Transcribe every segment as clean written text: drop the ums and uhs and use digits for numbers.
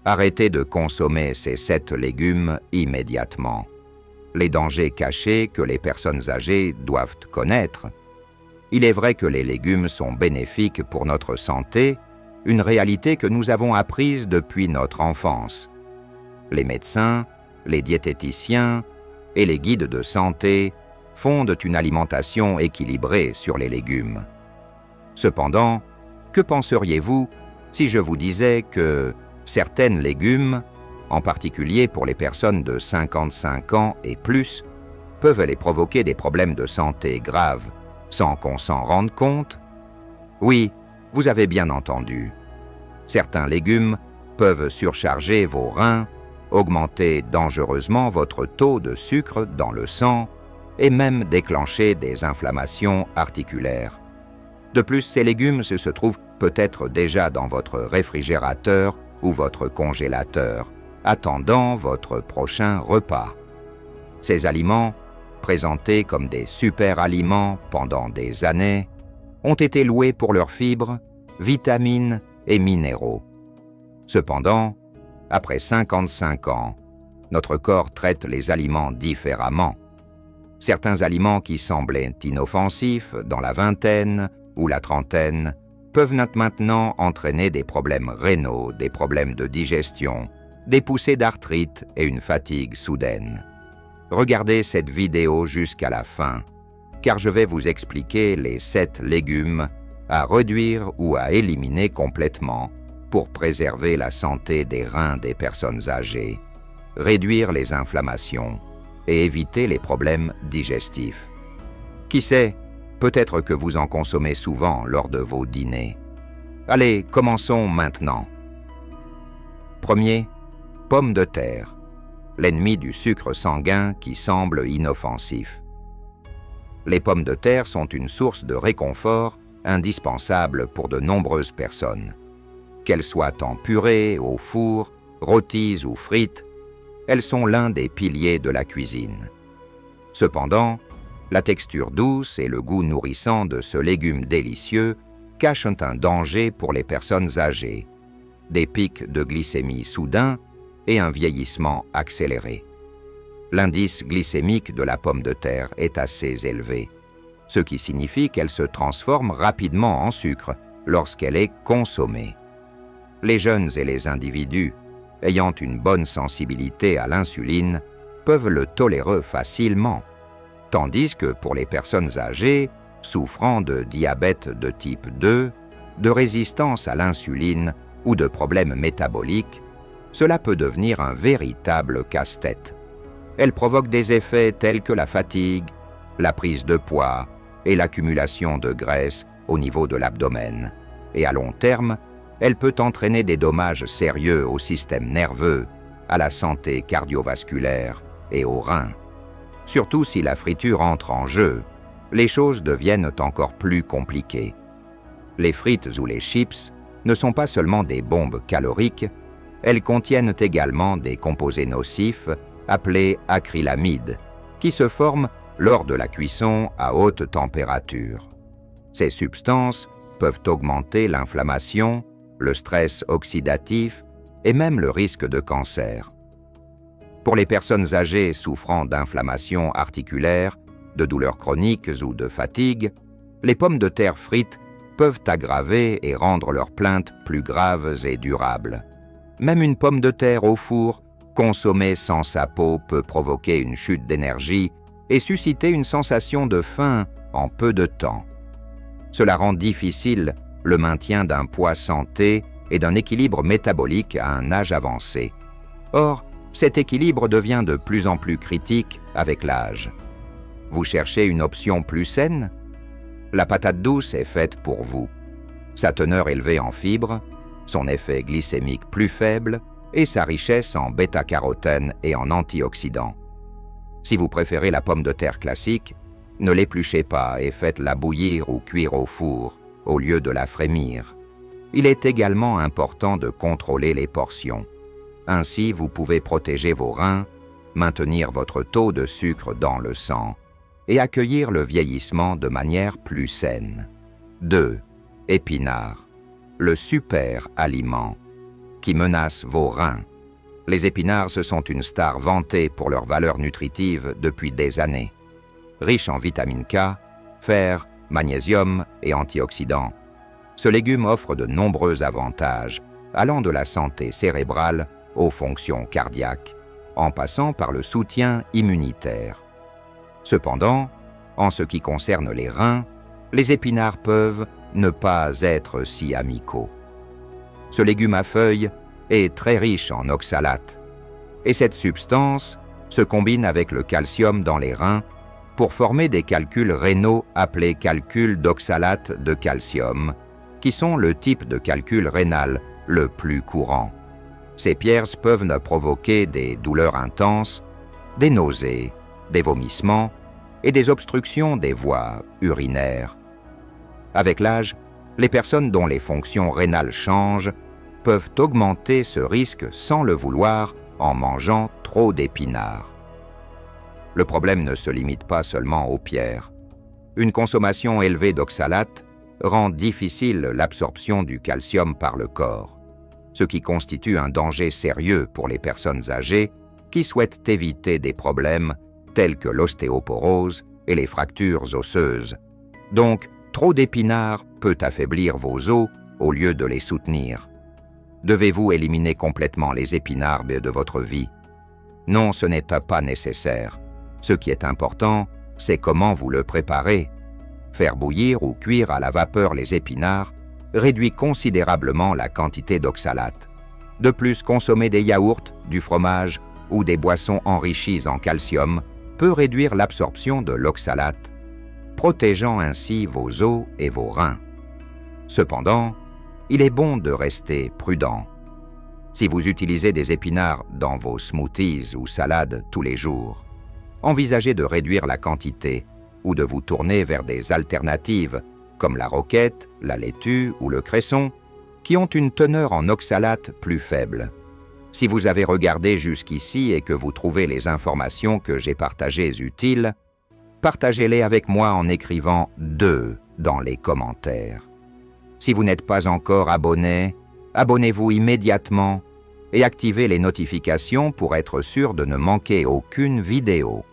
Arrêtez de consommer ces 7 légumes immédiatement. Les dangers cachés que les personnes âgées doivent connaître. Il est vrai que les légumes sont bénéfiques pour notre santé, une réalité que nous avons apprise depuis notre enfance. Les médecins, les diététiciens et les guides de santé fondent une alimentation équilibrée sur les légumes. Cependant, que penseriez-vous si je vous disais que certains légumes, en particulier pour les personnes de 55 ans et plus, peuvent les provoquer des problèmes de santé graves sans qu'on s'en rende compte? Oui, vous avez bien entendu. Certains légumes peuvent surcharger vos reins, augmenter dangereusement votre taux de sucre dans le sang et même déclencher des inflammations articulaires. De plus, ces légumes se trouvent peut-être déjà dans votre réfrigérateur ou votre congélateur, attendant votre prochain repas. Ces aliments, présentés comme des super-aliments pendant des années, ont été loués pour leurs fibres, vitamines et minéraux. Cependant, après 55 ans, notre corps traite les aliments différemment. Certains aliments qui semblaient inoffensifs dans la vingtaine ou la trentaine peuvent maintenant entraîner des problèmes rénaux, des problèmes de digestion, des poussées d'arthrite et une fatigue soudaine. Regardez cette vidéo jusqu'à la fin, car je vais vous expliquer les 7 légumes à réduire ou à éliminer complètement pour préserver la santé des reins des personnes âgées, réduire les inflammations et éviter les problèmes digestifs. Qui sait, peut-être que vous en consommez souvent lors de vos dîners. Allez, commençons maintenant. Premier, pommes de terre, l'ennemi du sucre sanguin qui semble inoffensif. Les pommes de terre sont une source de réconfort indispensable pour de nombreuses personnes. Qu'elles soient en purée, au four, rôties ou frites, elles sont l'un des piliers de la cuisine. Cependant, la texture douce et le goût nourrissant de ce légume délicieux cachent un danger pour les personnes âgées, des pics de glycémie soudains et un vieillissement accéléré. L'indice glycémique de la pomme de terre est assez élevé, ce qui signifie qu'elle se transforme rapidement en sucre lorsqu'elle est consommée. Les jeunes et les individus ayant une bonne sensibilité à l'insuline peuvent le tolérer facilement, tandis que pour les personnes âgées souffrant de diabète de type 2, de résistance à l'insuline ou de problèmes métaboliques, cela peut devenir un véritable casse-tête. Elle provoque des effets tels que la fatigue, la prise de poids et l'accumulation de graisse au niveau de l'abdomen. Et à long terme, elle peut entraîner des dommages sérieux au système nerveux, à la santé cardiovasculaire et aux reins. Surtout si la friture entre en jeu, les choses deviennent encore plus compliquées. Les frites ou les chips ne sont pas seulement des bombes caloriques, elles contiennent également des composés nocifs appelés acrylamides, qui se forment lors de la cuisson à haute température. Ces substances peuvent augmenter l'inflammation, le stress oxydatif et même le risque de cancer. Pour les personnes âgées souffrant d'inflammation articulaire, de douleurs chroniques ou de fatigue, les pommes de terre frites peuvent aggraver et rendre leurs plaintes plus graves et durables. Même une pomme de terre au four, consommée sans sa peau, peut provoquer une chute d'énergie et susciter une sensation de faim en peu de temps. Cela rend difficile le maintien d'un poids santé et d'un équilibre métabolique à un âge avancé. Or, cet équilibre devient de plus en plus critique avec l'âge. Vous cherchez une option plus saine? La patate douce est faite pour vous. Sa teneur élevée en fibres, son effet glycémique plus faible et sa richesse en bêta-carotène et en antioxydants. Si vous préférez la pomme de terre classique, ne l'épluchez pas et faites-la bouillir ou cuire au four, au lieu de la frémir. Il est également important de contrôler les portions. Ainsi, vous pouvez protéger vos reins, maintenir votre taux de sucre dans le sang et accueillir le vieillissement de manière plus saine. 2. Épinards, le super aliment. qui menace vos reins. Les épinards se sont une star vantée pour leur valeur nutritive depuis des années. Riche en vitamine K, fer, magnésium et antioxydants, ce légume offre de nombreux avantages, allant de la santé cérébrale aux fonctions cardiaques, en passant par le soutien immunitaire. Cependant, en ce qui concerne les reins, les épinards peuvent ne pas être si amicaux. Ce légume à feuilles est très riche en oxalate, et cette substance se combine avec le calcium dans les reins pour former des calculs rénaux appelés calculs d'oxalate de calcium, qui sont le type de calcul rénal le plus courant. Ces pierres peuvent provoquer des douleurs intenses, des nausées, des vomissements et des obstructions des voies urinaires. Avec l'âge, les personnes dont les fonctions rénales changent peuvent augmenter ce risque sans le vouloir en mangeant trop d'épinards. Le problème ne se limite pas seulement aux pierres. Une consommation élevée d'oxalate rend difficile l'absorption du calcium par le corps, ce qui constitue un danger sérieux pour les personnes âgées qui souhaitent éviter des problèmes tels que l'ostéoporose et les fractures osseuses. Donc, trop d'épinards peut affaiblir vos os au lieu de les soutenir. Devez-vous éliminer complètement les épinards de votre vie? Non, ce n'est pas nécessaire. Ce qui est important, c'est comment vous le préparez. Faire bouillir ou cuire à la vapeur les épinards réduit considérablement la quantité d'oxalate. De plus, consommer des yaourts, du fromage ou des boissons enrichies en calcium peut réduire l'absorption de l'oxalate, protégeant ainsi vos os et vos reins. Cependant, il est bon de rester prudent. Si vous utilisez des épinards dans vos smoothies ou salades tous les jours, envisagez de réduire la quantité ou de vous tourner vers des alternatives comme la roquette, la laitue ou le cresson, qui ont une teneur en oxalate plus faible. Si vous avez regardé jusqu'ici et que vous trouvez les informations que j'ai partagées utiles, partagez-les avec moi en écrivant « 2 » dans les commentaires. Si vous n'êtes pas encore abonné, abonnez-vous immédiatement et activez les notifications pour être sûr de ne manquer aucune vidéo.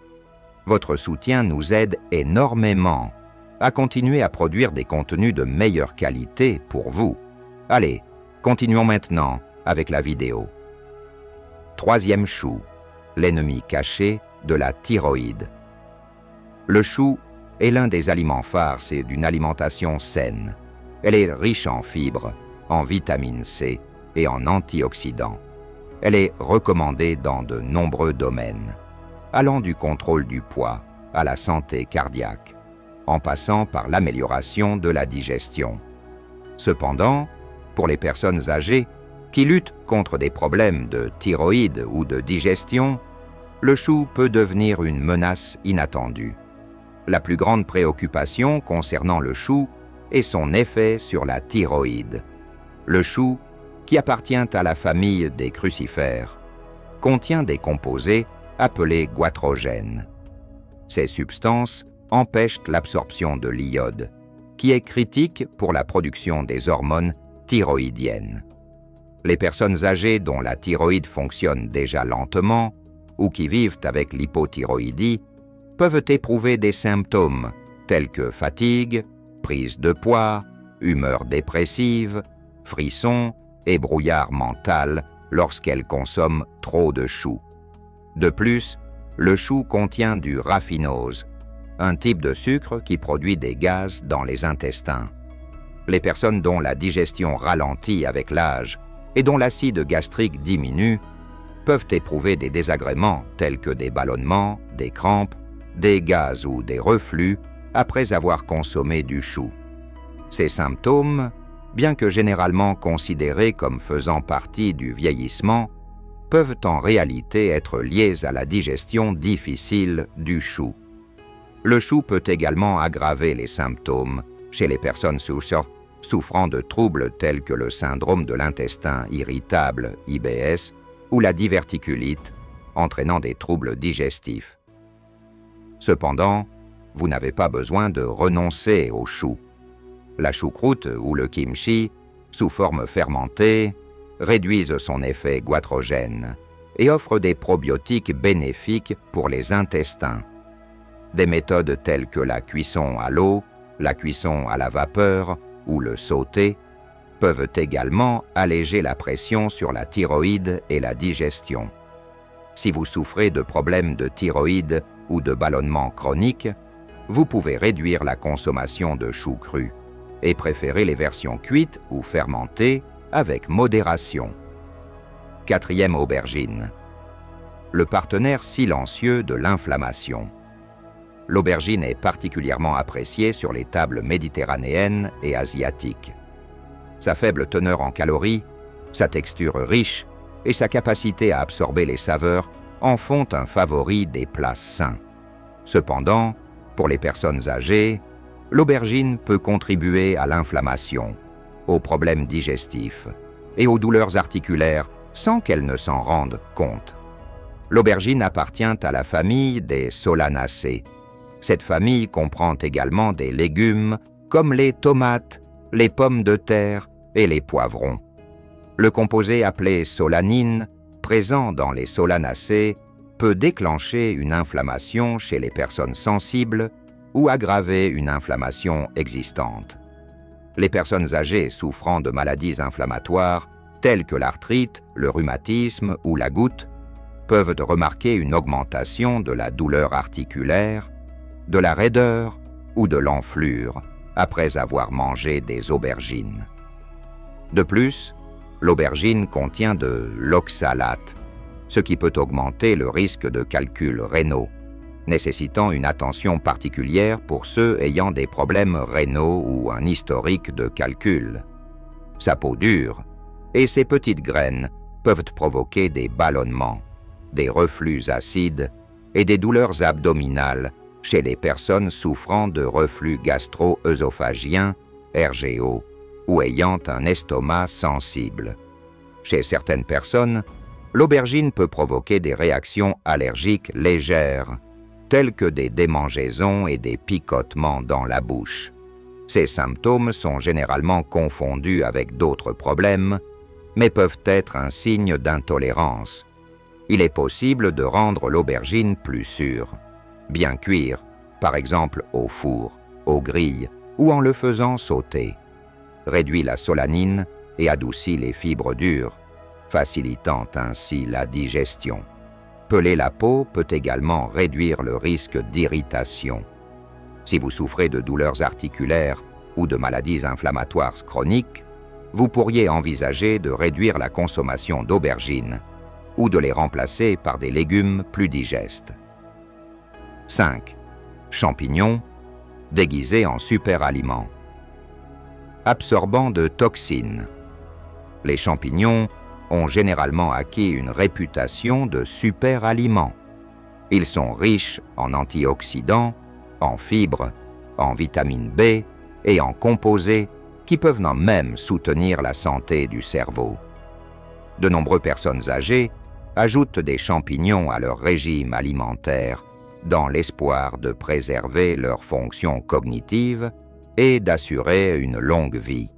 Votre soutien nous aide énormément à continuer à produire des contenus de meilleure qualité pour vous. Allez, continuons maintenant avec la vidéo. Troisième chou, l'ennemi caché de la thyroïde. Le chou est l'un des aliments phares, c'est d'une alimentation saine. Elle est riche en fibres, en vitamine C et en antioxydants. Elle est recommandée dans de nombreux domaines, allant du contrôle du poids à la santé cardiaque, en passant par l'amélioration de la digestion. Cependant, pour les personnes âgées qui luttent contre des problèmes de thyroïde ou de digestion, le chou peut devenir une menace inattendue. La plus grande préoccupation concernant le chou est son effet sur la thyroïde. Le chou, qui appartient à la famille des crucifères, contient des composés appelés goitrogènes. Ces substances empêchent l'absorption de l'iode, qui est critique pour la production des hormones thyroïdiennes. Les personnes âgées dont la thyroïde fonctionne déjà lentement ou qui vivent avec l'hypothyroïdie peuvent éprouver des symptômes tels que fatigue, prise de poids, humeur dépressive, frissons et brouillard mental lorsqu'elles consomment trop de chou. De plus, le chou contient du raffinose, un type de sucre qui produit des gaz dans les intestins. Les personnes dont la digestion ralentit avec l'âge et dont l'acide gastrique diminue peuvent éprouver des désagréments tels que des ballonnements, des crampes, des gaz ou des reflux après avoir consommé du chou. Ces symptômes, bien que généralement considérés comme faisant partie du vieillissement, peuvent en réalité être liés à la digestion difficile du chou. Le chou peut également aggraver les symptômes chez les personnes souffrant de troubles tels que le syndrome de l'intestin irritable, IBS, ou la diverticulite, entraînant des troubles digestifs. Cependant, vous n'avez pas besoin de renoncer au chou. La choucroute ou le kimchi, sous forme fermentée, réduisent son effet goitrogène et offrent des probiotiques bénéfiques pour les intestins. Des méthodes telles que la cuisson à l'eau, la cuisson à la vapeur ou le sauté peuvent également alléger la pression sur la thyroïde et la digestion. Si vous souffrez de problèmes de thyroïde ou de ballonnement chronique, vous pouvez réduire la consommation de choux crus et préférer les versions cuites ou fermentées avec modération. 4e aubergine. Le partenaire silencieux de l'inflammation. L'aubergine est particulièrement appréciée sur les tables méditerranéennes et asiatiques. Sa faible teneur en calories, sa texture riche et sa capacité à absorber les saveurs en font un favori des plats sains. Cependant, pour les personnes âgées, l'aubergine peut contribuer à l'inflammation, aux problèmes digestifs et aux douleurs articulaires sans qu'elles ne s'en rendent compte. L'aubergine appartient à la famille des Solanacées. Cette famille comprend également des légumes comme les tomates, les pommes de terre et les poivrons. Le composé appelé solanine, présent dans les Solanacées, peut déclencher une inflammation chez les personnes sensibles ou aggraver une inflammation existante. Les personnes âgées souffrant de maladies inflammatoires telles que l'arthrite, le rhumatisme ou la goutte peuvent remarquer une augmentation de la douleur articulaire, de la raideur ou de l'enflure après avoir mangé des aubergines. De plus, l'aubergine contient de l'oxalate, ce qui peut augmenter le risque de calculs rénaux, nécessitant une attention particulière pour ceux ayant des problèmes rénaux ou un historique de calcul. Sa peau dure et ses petites graines peuvent provoquer des ballonnements, des reflux acides et des douleurs abdominales chez les personnes souffrant de reflux gastro-œsophagien, RGO, ou ayant un estomac sensible. Chez certaines personnes, l'aubergine peut provoquer des réactions allergiques légères, telles que des démangeaisons et des picotements dans la bouche. Ces symptômes sont généralement confondus avec d'autres problèmes, mais peuvent être un signe d'intolérance. Il est possible de rendre l'aubergine plus sûre. Bien cuire, par exemple au four, aux grilles ou en le faisant sauter. Réduit la solanine et adoucit les fibres dures, facilitant ainsi la digestion. Peler la peau peut également réduire le risque d'irritation. Si vous souffrez de douleurs articulaires ou de maladies inflammatoires chroniques, vous pourriez envisager de réduire la consommation d'aubergines ou de les remplacer par des légumes plus digestes. 5. Champignons, déguisés en super-aliments. Absorbants de toxines. Les champignons ont généralement acquis une réputation de super-aliments. Ils sont riches en antioxydants, en fibres, en vitamine B et en composés qui peuvent même soutenir la santé du cerveau. De nombreuses personnes âgées ajoutent des champignons à leur régime alimentaire dans l'espoir de préserver leurs fonctions cognitives et d'assurer une longue vie.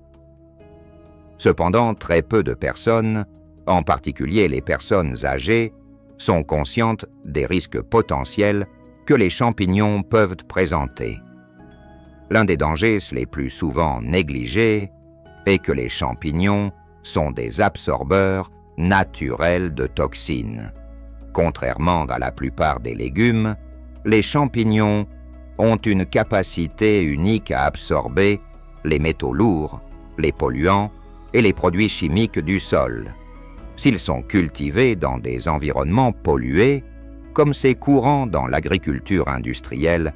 Cependant, très peu de personnes, en particulier les personnes âgées, sont conscientes des risques potentiels que les champignons peuvent présenter. L'un des dangers les plus souvent négligés est que les champignons sont des absorbeurs naturels de toxines. Contrairement à la plupart des légumes, les champignons ont une capacité unique à absorber les métaux lourds, les polluants et les produits chimiques du sol. S'ils sont cultivés dans des environnements pollués, comme c'est courant dans l'agriculture industrielle,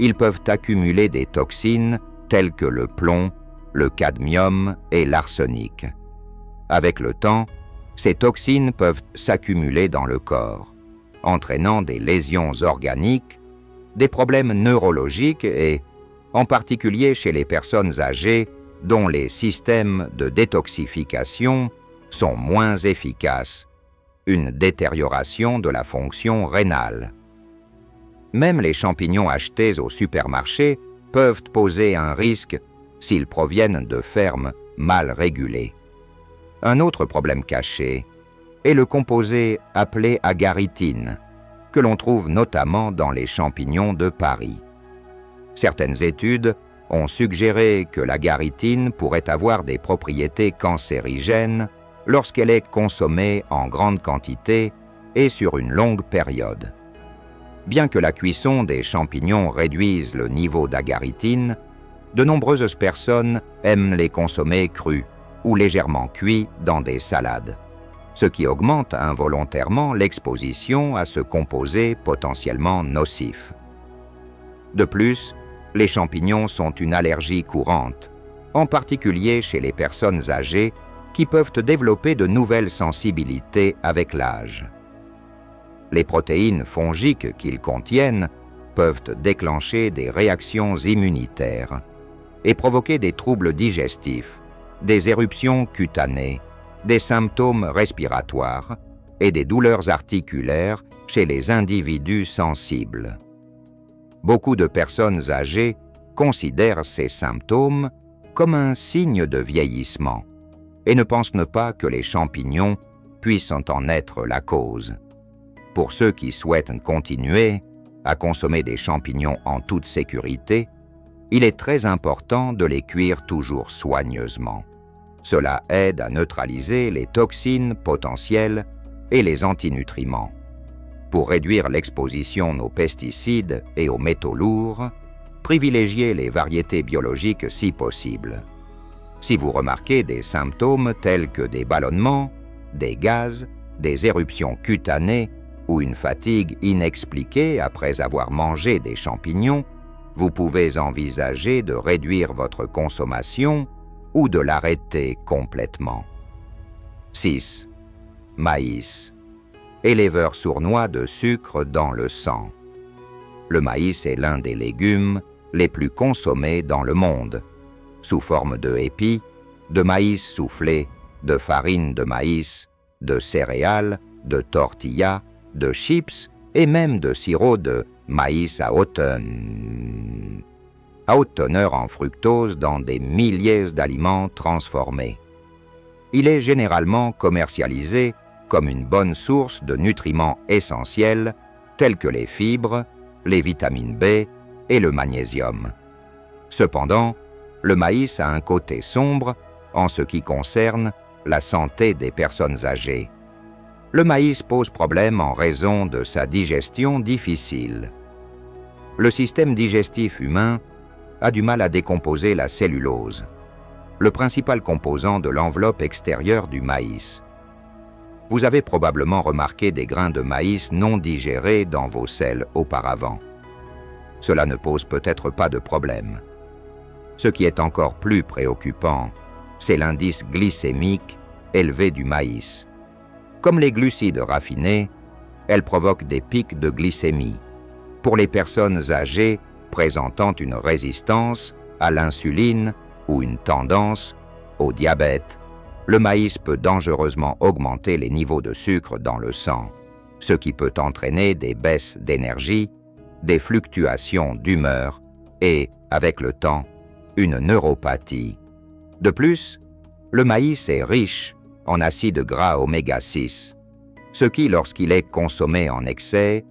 ils peuvent accumuler des toxines telles que le plomb, le cadmium et l'arsenic. Avec le temps, ces toxines peuvent s'accumuler dans le corps, entraînant des lésions organiques, des problèmes neurologiques et, en particulier chez les personnes âgées dont les systèmes de détoxification sont moins efficaces, une détérioration de la fonction rénale. Même les champignons achetés au supermarché peuvent poser un risque s'ils proviennent de fermes mal régulées. Un autre problème caché est le composé appelé agaritine, que l'on trouve notamment dans les champignons de Paris. Certaines études ont suggéré que l'agaritine pourrait avoir des propriétés cancérigènes lorsqu'elle est consommée en grande quantité et sur une longue période. Bien que la cuisson des champignons réduise le niveau d'agaritine, de nombreuses personnes aiment les consommer crus ou légèrement cuits dans des salades, ce qui augmente involontairement l'exposition à ce composé potentiellement nocif. De plus, les champignons sont une allergie courante, en particulier chez les personnes âgées qui peuvent développer de nouvelles sensibilités avec l'âge. Les protéines fongiques qu'ils contiennent peuvent déclencher des réactions immunitaires et provoquer des troubles digestifs, des éruptions cutanées, des symptômes respiratoires et des douleurs articulaires chez les individus sensibles. Beaucoup de personnes âgées considèrent ces symptômes comme un signe de vieillissement et ne pensent pas que les champignons puissent en être la cause. Pour ceux qui souhaitent continuer à consommer des champignons en toute sécurité, il est très important de les cuire toujours soigneusement. Cela aide à neutraliser les toxines potentielles et les antinutriments. Pour réduire l'exposition aux pesticides et aux métaux lourds, privilégiez les variétés biologiques si possible. Si vous remarquez des symptômes tels que des ballonnements, des gaz, des éruptions cutanées ou une fatigue inexpliquée après avoir mangé des champignons, vous pouvez envisager de réduire votre consommation ou de l'arrêter complètement. 6. Maïs. Éleveur sournois de sucre dans le sang. Le maïs est l'un des légumes les plus consommés dans le monde, sous forme de épis, de maïs soufflé, de farine de maïs, de céréales, de tortillas, de chips et même de sirop de maïs à haute teneur en fructose dans des milliers d'aliments transformés. Il est généralement commercialisé comme une bonne source de nutriments essentiels tels que les fibres, les vitamines B et le magnésium. Cependant, le maïs a un côté sombre en ce qui concerne la santé des personnes âgées. Le maïs pose problème en raison de sa digestion difficile. Le système digestif humain a du mal à décomposer la cellulose, le principal composant de l'enveloppe extérieure du maïs. Vous avez probablement remarqué des grains de maïs non digérés dans vos selles auparavant. Cela ne pose peut-être pas de problème. Ce qui est encore plus préoccupant, c'est l'indice glycémique élevé du maïs. Comme les glucides raffinés, elles provoquent des pics de glycémie. Pour les personnes âgées présentant une résistance à l'insuline ou une tendance au diabète, le maïs peut dangereusement augmenter les niveaux de sucre dans le sang, ce qui peut entraîner des baisses d'énergie, des fluctuations d'humeur et, avec le temps, une neuropathie. De plus, le maïs est riche en acides gras oméga 6, ce qui, lorsqu'il est consommé en excès,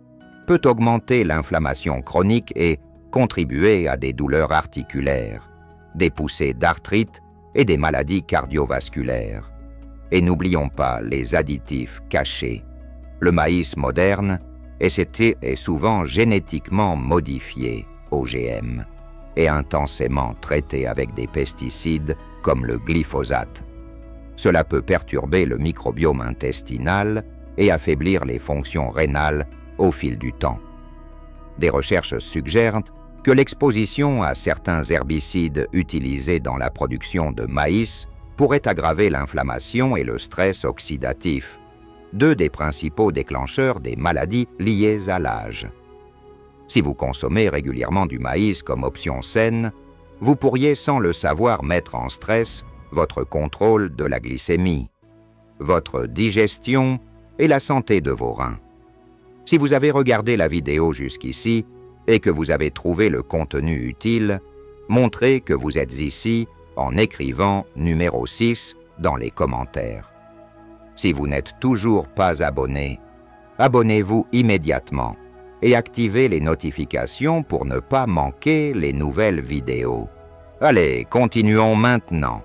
peut augmenter l'inflammation chronique et contribuer à des douleurs articulaires, des poussées d'arthrite et des maladies cardiovasculaires. Et n'oublions pas les additifs cachés. Le maïs moderne est souvent génétiquement modifié, OGM, et intensément traité avec des pesticides comme le glyphosate. Cela peut perturber le microbiome intestinal et affaiblir les fonctions rénales au fil du temps. Des recherches suggèrent que l'exposition à certains herbicides utilisés dans la production de maïs pourrait aggraver l'inflammation et le stress oxydatif, deux des principaux déclencheurs des maladies liées à l'âge. Si vous consommez régulièrement du maïs comme option saine, vous pourriez sans le savoir mettre en stress votre contrôle de la glycémie, votre digestion et la santé de vos reins. Si vous avez regardé la vidéo jusqu'ici et que vous avez trouvé le contenu utile, montrez que vous êtes ici en écrivant numéro 6 dans les commentaires. Si vous n'êtes toujours pas abonné, abonnez-vous immédiatement et activez les notifications pour ne pas manquer les nouvelles vidéos. Allez, continuons maintenant.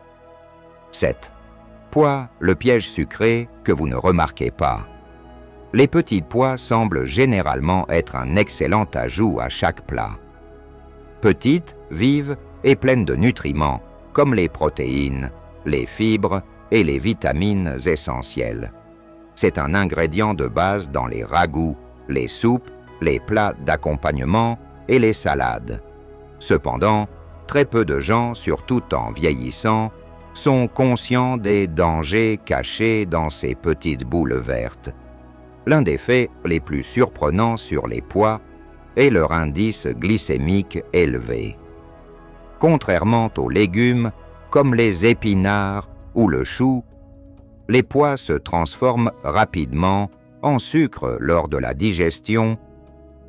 7. Pois, le piège sucré que vous ne remarquez pas. Les petits pois semblent généralement être un excellent ajout à chaque plat. Petites, vives et pleines de nutriments, comme les protéines, les fibres et les vitamines essentielles. C'est un ingrédient de base dans les ragoûts, les soupes, les plats d'accompagnement et les salades. Cependant, très peu de gens, surtout en vieillissant, sont conscients des dangers cachés dans ces petites boules vertes. L'un des faits les plus surprenants sur les pois est leur indice glycémique élevé. Contrairement aux légumes, comme les épinards ou le chou, les pois se transforment rapidement en sucre lors de la digestion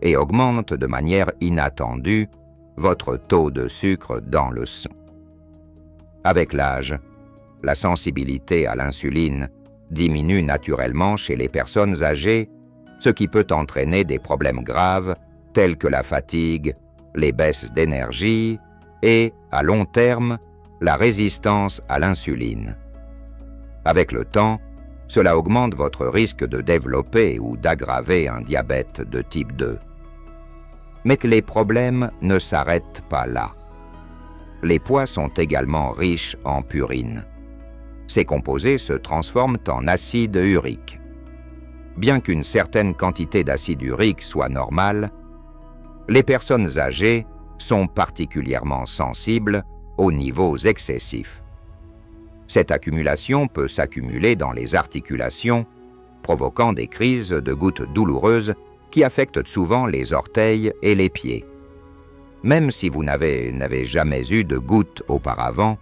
et augmentent de manière inattendue votre taux de sucre dans le sang. Avec l'âge, la sensibilité à l'insuline diminue naturellement chez les personnes âgées, ce qui peut entraîner des problèmes graves tels que la fatigue, les baisses d'énergie et, à long terme, la résistance à l'insuline. Avec le temps, cela augmente votre risque de développer ou d'aggraver un diabète de type 2. Mais que les problèmes ne s'arrêtent pas là. Les pois sont également riches en purine. Ces composés se transforment en acide urique. Bien qu'une certaine quantité d'acide urique soit normale, les personnes âgées sont particulièrement sensibles aux niveaux excessifs. Cette accumulation peut s'accumuler dans les articulations, provoquant des crises de gouttes douloureuses qui affectent souvent les orteils et les pieds. Même si vous n'avez jamais eu de gouttes auparavant,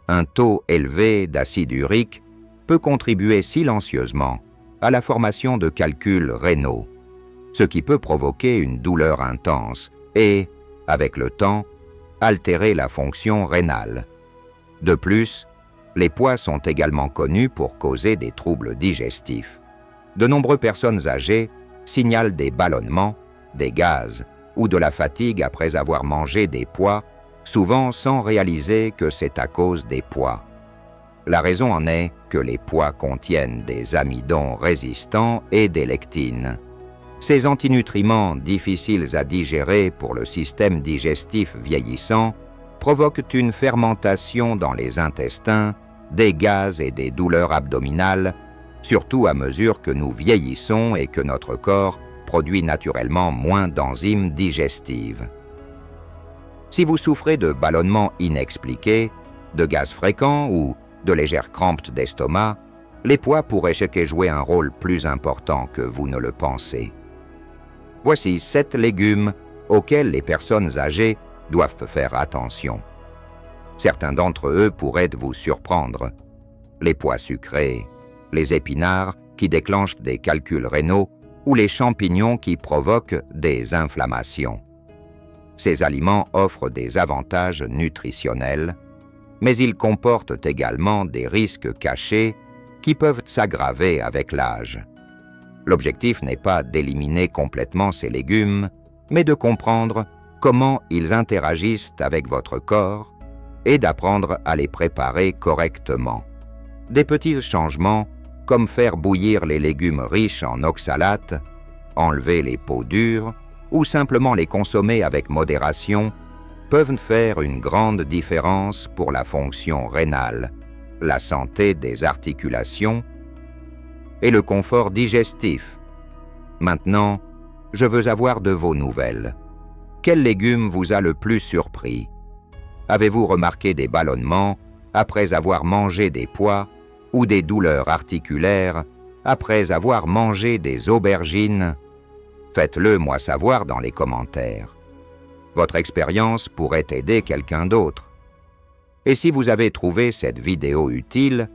un taux élevé d'acide urique peut contribuer silencieusement à la formation de calculs rénaux, ce qui peut provoquer une douleur intense et, avec le temps, altérer la fonction rénale. De plus, les pois sont également connus pour causer des troubles digestifs. De nombreuses personnes âgées signalent des ballonnements, des gaz ou de la fatigue après avoir mangé des pois, souvent sans réaliser que c'est à cause des pois. La raison en est que les pois contiennent des amidons résistants et des lectines. Ces antinutriments difficiles à digérer pour le système digestif vieillissant provoquent une fermentation dans les intestins, des gaz et des douleurs abdominales, surtout à mesure que nous vieillissons et que notre corps produit naturellement moins d'enzymes digestives. Si vous souffrez de ballonnements inexpliqués, de gaz fréquents ou de légères crampes d'estomac, les pois pourraient jouer un rôle plus important que vous ne le pensez. Voici 7 légumes auxquels les personnes âgées doivent faire attention. Certains d'entre eux pourraient vous surprendre. Les pois sucrés, les épinards qui déclenchent des calculs rénaux ou les champignons qui provoquent des inflammations. Ces aliments offrent des avantages nutritionnels, mais ils comportent également des risques cachés qui peuvent s'aggraver avec l'âge. L'objectif n'est pas d'éliminer complètement ces légumes, mais de comprendre comment ils interagissent avec votre corps et d'apprendre à les préparer correctement. Des petits changements, comme faire bouillir les légumes riches en oxalate, enlever les peaux dures ou simplement les consommer avec modération, peuvent faire une grande différence pour la fonction rénale, la santé des articulations et le confort digestif. Maintenant, je veux avoir de vos nouvelles. Quel légume vous a le plus surpris? Avez-vous remarqué des ballonnements après avoir mangé des pois ou des douleurs articulaires après avoir mangé des aubergines? Faites-le moi savoir dans les commentaires. Votre expérience pourrait aider quelqu'un d'autre. Et si vous avez trouvé cette vidéo utile,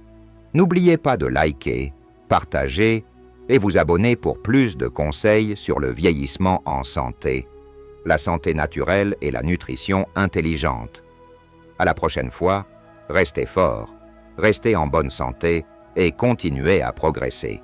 n'oubliez pas de liker, partager et vous abonner pour plus de conseils sur le vieillissement en santé, la santé naturelle et la nutrition intelligente. À la prochaine fois, restez forts rester en bonne santé et continuer à progresser.